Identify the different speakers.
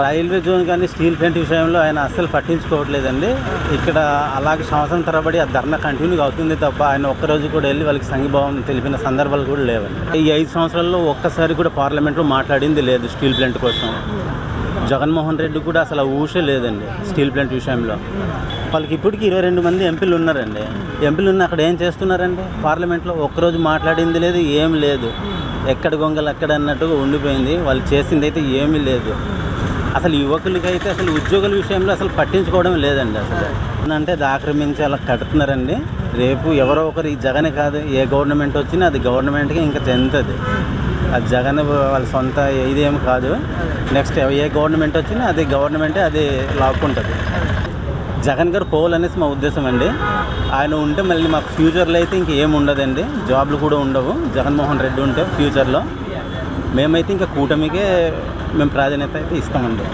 Speaker 1: Railway zone కానీ steel plant విషయంలో ఆయన అస్సలు పట్టించుకోవట్లేదండి. ఇక్కడ అలాగే సంవత్సరం తరబడి ఆ ధర్నా కంటిన్యూ అవుతుంది తప్ప ఆయన ఒక్కరోజు కూడా వెళ్ళి వాళ్ళకి సంఘీభావం తెలిపిన సందర్భాలు కూడా లేవండి. ఈ 5 సంవత్సరాల్లో ఒక్కసారి కూడా పార్లమెంట్లో మాట్లాడింది లేదు స్టీల్ ప్లాంట్ కోసం. జగన్మోహన్ రెడ్డి కూడా అసలు ఊసే లేదండి స్టీల్ ప్లాంట్ విషయంలో. వాళ్ళకి ఇప్పటికీ 22 మంది ఎంపీలు ఉన్నారండి. ఎంపీలు ఉన్న అక్కడ ఏం చేస్తున్నారండి? పార్లమెంట్లో ఒక్కరోజు మాట్లాడింది లేదు, ఏం లేదు. ఎక్కడ గొంగలు అక్కడ అన్నట్టుగా ఉండిపోయింది. వాళ్ళు చేసింది అయితే ఏమీ లేదు. అసలు యువకులకైతే అసలు ఉద్యోగుల విషయంలో అసలు పట్టించుకోవడం లేదండి. అసలు అంటే అది ఆక్రమించి అలా కడుతున్నారండి. రేపు ఎవరో ఒకరు, ఈ జగనే కాదు, ఏ గవర్నమెంట్ వచ్చినా అది గవర్నమెంట్కి ఇంకా చెందుతుంది. అది జగన్ వాళ్ళ సొంత ఇదేమి కాదు. నెక్స్ట్ ఏ గవర్నమెంట్ వచ్చినా అది గవర్నమెంటే అది లాక్కుంటుంది. జగన్ గారు పోవాలనేసి మా ఉద్దేశం అండి. ఆయన ఉంటే మళ్ళీ మాకు ఫ్యూచర్లో అయితే ఇంకేం ఉండదండి, జాబ్లు కూడా ఉండవు. జగన్మోహన్ రెడ్డి ఉంటే ఫ్యూచర్లో మేమైతే ఇంకా కూటమికే మేము ప్రాధాన్యత అయితే ఇస్తామండి.